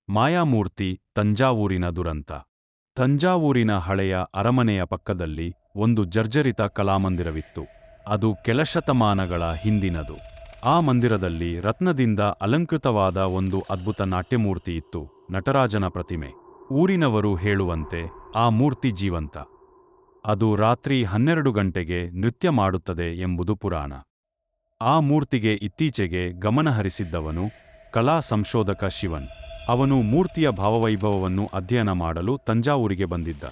ಮಾಯಾಮೂರ್ತಿ ತಂಜಾವೂರಿನ ದುರಂತ. ತಂಜಾವೂರಿನ ಹಳೆಯ ಅರಮನೆಯ ಪಕ್ಕದಲ್ಲಿ ಒಂದು ಜರ್ಜರಿತ ಕಲಾಮಂದಿರವಿತ್ತು. ಅದು ಕೆಲ ಶತಮಾನಗಳ ಹಿಂದಿನದು. ಆ ಮಂದಿರದಲ್ಲಿ ರತ್ನದಿಂದ ಅಲಂಕೃತವಾದ ಒಂದು ಅದ್ಭುತ ನಾಟ್ಯಮೂರ್ತಿ ಇತ್ತು, ನಟರಾಜನ ಪ್ರತಿಮೆ. ಊರಿನವರು ಹೇಳುವಂತೆ ಆ ಮೂರ್ತಿ ಜೀವಂತ. ಅದು ರಾತ್ರಿ 12 ಗಂಟೆಗೆ ನೃತ್ಯ ಮಾಡುತ್ತದೆ ಎಂಬುದು ಪುರಾಣ. ಆ ಮೂರ್ತಿಗೆ ಇತ್ತೀಚೆಗೆ ಗಮನಹರಿಸಿದ್ದವನು ಕಲಾ ಸಂಶೋಧಕ ಶಿವನ್. ಅವನು ಮೂರ್ತಿಯ ಭಾವವೈಭವವನ್ನು ಅಧ್ಯಯನ ಮಾಡಲು ತಂಜಾವೂರಿಗೆ ಬಂದಿದ್ದ.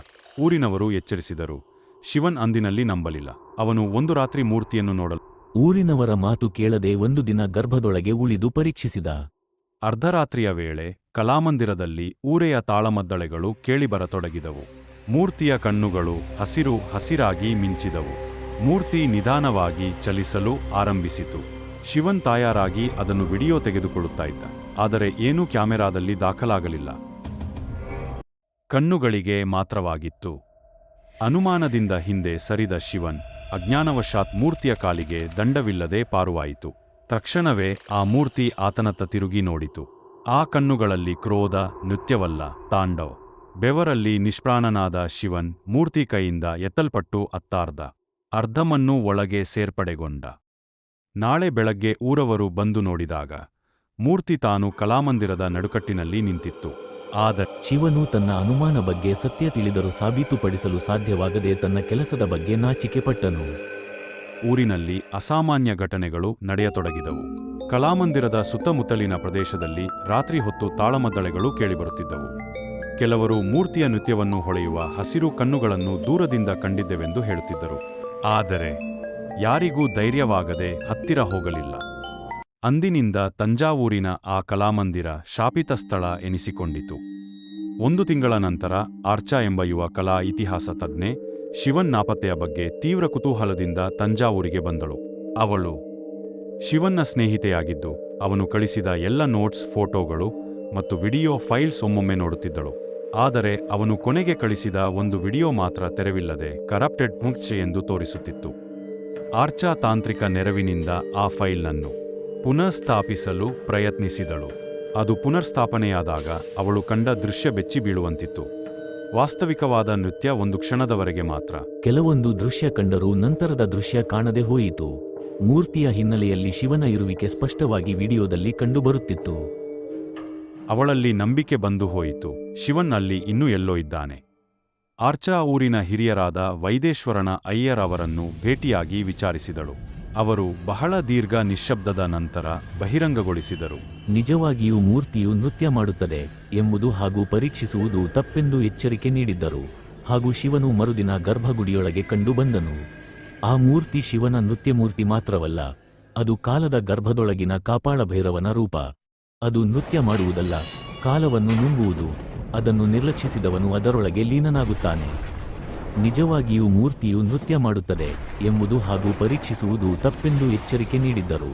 ಊರಿನವರು ಎಚ್ಚರಿಸಿದರು. ಶಿವನ್ ಅಂದಿನಲ್ಲಿ ನಂಬಲಿಲ್ಲ. ಅವನು ಒಂದು ರಾತ್ರಿ ಮೂರ್ತಿಯನ್ನು ನೋಡಲು ಊರಿನವರ ಮಾತು ಕೇಳದೆ ಒಂದು ದಿನ ಗರ್ಭದೊಳಗೆ ಉಳಿದು ಪರೀಕ್ಷಿಸಿದ. ಅರ್ಧರಾತ್ರಿಯ ವೇಳೆ ಕಲಾಮಂದಿರದಲ್ಲಿ ಊರೆಯ ತಾಳಮದ್ದಳೆಗಳು ಕೇಳಿಬರತೊಡಗಿದವು. ಮೂರ್ತಿಯ ಕಣ್ಣುಗಳು ಹಸಿರಾಗಿ ಮಿಂಚಿದವು. ಮೂರ್ತಿ ನಿಧಾನವಾಗಿ ಚಲಿಸಲು ಆರಂಭಿಸಿತು. ಶಿವನ್ ತಯಾರಾಗಿ ಅದನ್ನು ವಿಡಿಯೋ ತೆಗೆದುಕೊಳ್ಳುತ್ತಾ ಇದ್ದ. ಆದರೆ ಏನೂ ಕ್ಯಾಮೆರಾದಲ್ಲಿ ದಾಖಲಾಗಲಿಲ್ಲ. ಕಣ್ಣುಗಳಿಗೆ ಮಾತ್ರವಾಗಿತ್ತು. ಅನುಮಾನದಿಂದ ಹಿಂದೆ ಸರಿದ ಶಿವನ್ ಅಜ್ಞಾನವಶಾತ್ ಮೂರ್ತಿಯ ಕಾಲಿಗೆ ದಂಡವಿಲ್ಲದೆ ಪಾರುವಾಯಿತು. ತಕ್ಷಣವೇ ಆ ಮೂರ್ತಿ ಆತನತ್ತ ತಿರುಗಿ ನೋಡಿತು. ಆ ಕಣ್ಣುಗಳಲ್ಲಿ ಕ್ರೋಧ, ನೃತ್ಯವಲ್ಲ, ತಾಂಡವ. ಬೆವರಲ್ಲಿ ನಿಷ್ಪ್ರಾಣನಾದ ಶಿವನ್ ಮೂರ್ತಿ ಕೈಯಿಂದ ಎತ್ತಲ್ಪಟ್ಟು ಅರ್ಧಮನ್ನು ಒಳಗೆ ಸೇರ್ಪಡೆಗೊಂಡ. ನಾಳೆ ಬೆಳಗ್ಗೆ ಊರವರು ಬಂದು ನೋಡಿದಾಗ ಮೂರ್ತಿ ತಾನು ಕಲಾಮಂದಿರದ ನಡುಕಟ್ಟಿನಲ್ಲಿ ನಿಂತಿತ್ತು. ಆದರೆ ಶಿವನು ತನ್ನ ಅನುಮಾನ ಬಗ್ಗೆ ಸತ್ಯ ತಿಳಿದರೂ ಸಾಬೀತುಪಡಿಸಲು ಸಾಧ್ಯವಾಗದೆ ತನ್ನ ಕೆಲಸದ ಬಗ್ಗೆ ನಾಚಿಕೆಪಟ್ಟನು. ಊರಿನಲ್ಲಿ ಅಸಾಮಾನ್ಯ ಘಟನೆಗಳು ನಡೆಯತೊಡಗಿದವು. ಕಲಾಮಂದಿರದ ಸುತ್ತಮುತ್ತಲಿನ ಪ್ರದೇಶದಲ್ಲಿ ರಾತ್ರಿ ಹೊತ್ತು ತಾಳಮದ್ದಳೆಗಳು ಕೇಳಿಬರುತ್ತಿದ್ದವು. ಕೆಲವರು ಮೂರ್ತಿಯ ನೃತ್ಯವನ್ನು ಹೊಳೆಯುವ ಹಸಿರು ಕಣ್ಣುಗಳನ್ನು ದೂರದಿಂದ ಕಂಡಿದ್ದೆವೆಂದು ಹೇಳುತ್ತಿದ್ದರು. ಆದರೆ ಯಾರಿಗೂ ಧೈರ್ಯವಾಗದೆ ಹತ್ತಿರ ಹೋಗಲಿಲ್ಲ. ಅಂದಿನಿಂದ ತಂಜಾವೂರಿನ ಆ ಕಲಾಮಂದಿರ ಶಾಪಿತ ಸ್ಥಳ ಎನಿಸಿಕೊಂಡಿತು. 1 ತಿಂಗಳ ನಂತರ ಆರ್ಚಾ ಎಂಬ ಯುವ ಕಲಾ ಇತಿಹಾಸ ತಜ್ಞೆ ಶಿವನ್ ನಾಪತ್ತೆಯ ಬಗ್ಗೆ ತೀವ್ರ ಕುತೂಹಲದಿಂದ ತಂಜಾವೂರಿಗೆ ಬಂದಳು. ಅವಳು ಶಿವನ್ನ ಸ್ನೇಹಿತೆಯಾಗಿದ್ದು, ಅವನು ಕಳಿಸಿದ ಎಲ್ಲ ನೋಟ್ಸ್, ಫೋಟೋಗಳು ಮತ್ತು ವಿಡಿಯೋ ಫೈಲ್ಸ್ ಒಮ್ಮೊಮ್ಮೆ ನೋಡುತ್ತಿದ್ದಳು. ಆದರೆ ಅವನು ಕೊನೆಗೆ ಕಳಿಸಿದ ಒಂದು ವಿಡಿಯೋ ಮಾತ್ರ ತೆರವಿಲ್ಲದೆ ಕರಪ್ಟೆಡ್ ಮುಖ್ಚೆ ಎಂದು ತೋರಿಸುತ್ತಿತ್ತು. ಆರ್ಚಾ ತಾಂತ್ರಿಕ ನೆರವಿನಿಂದ ಆ ಫೈಲ್ನನ್ನು ಪುನಃಸ್ಥಾಪಿಸಲು ಪ್ರಯತ್ನಿಸಿದಳು. ಅದು ಪುನರ್ಸ್ಥಾಪನೆಯಾದಾಗ ಅವಳು ಕಂಡ ದೃಶ್ಯ ಬೆಚ್ಚಿ ಬೀಳುವಂತಿತ್ತು. ವಾಸ್ತವಿಕವಾದ ನೃತ್ಯ ಒಂದು ಕ್ಷಣದವರೆಗೆ ಮಾತ್ರ. ಕೆಲವೊಂದು ದೃಶ್ಯ ಕಂಡರೂ ನಂತರದ ದೃಶ್ಯ ಕಾಣದೆ ಹೋಯಿತು. ಮೂರ್ತಿಯ ಹಿನ್ನೆಲೆಯಲ್ಲಿ ಶಿವನ ಇರುವಿಕೆ ಸ್ಪಷ್ಟವಾಗಿ ವಿಡಿಯೋದಲ್ಲಿ ಕಂಡುಬರುತ್ತಿತ್ತು. ಅವಳಲ್ಲಿ ನಂಬಿಕೆ ಬಂದು ಹೋಯಿತು. ಶಿವನ್ ಅಲ್ಲಿ ಇನ್ನೂ ಎಲ್ಲೋ ಇದ್ದಾನೆ. ಆರ್ಚಾ ಊರಿನ ಹಿರಿಯರಾದ ವೈದೇಶ್ವರನ ಅಯ್ಯರ್ ಅವರನ್ನು ಭೇಟಿಯಾಗಿ ವಿಚಾರಿಸಿದಳು. ಅವರು ಬಹಳ ದೀರ್ಘ ನಿಶ್ಶಬ್ದದ ನಂತರ ಬಹಿರಂಗಗೊಳಿಸಿದರು. ನಿಜವಾಗಿಯೂ ಮೂರ್ತಿಯು ನೃತ್ಯ ಮಾಡುತ್ತದೆ ಎಂಬುದು ಹಾಗೂ ಪರೀಕ್ಷಿಸುವುದು ತಪ್ಪೆಂದು ಎಚ್ಚರಿಕೆ ನೀಡಿದ್ದರು. ಹಾಗೂ ಶಿವನು ಮರುದಿನ ಗರ್ಭಗುಡಿಯೊಳಗೆ ಕಂಡುಬಂದನು. ಆ ಮೂರ್ತಿ ಶಿವನ ನೃತ್ಯಮೂರ್ತಿ ಮಾತ್ರವಲ್ಲ, ಅದು ಕಾಲದ ಗರ್ಭದೊಳಗಿನ ಕಾಪಾಳ ಭೈರವನ ರೂಪ. ಅದು ನೃತ್ಯ ಮಾಡುವುದಲ್ಲ, ಕಾಲವನ್ನು ನುಂಗುವುದು. ಅದನ್ನು ನಿರ್ಲಕ್ಷಿಸಿದವನು ಅದರೊಳಗೆ ಲೀನನಾಗುತ್ತಾನೆ. ನಿಜವಾಗಿಯೂ ಮೂರ್ತಿಯು ನೃತ್ಯ ಮಾಡುತ್ತದೆ ಎಂಬುದು ಹಾಗೂ ಪರೀಕ್ಷಿಸುವುದು ತಪ್ಪೆಂದು ಎಚ್ಚರಿಕೆ ನೀಡಿದ್ದರು.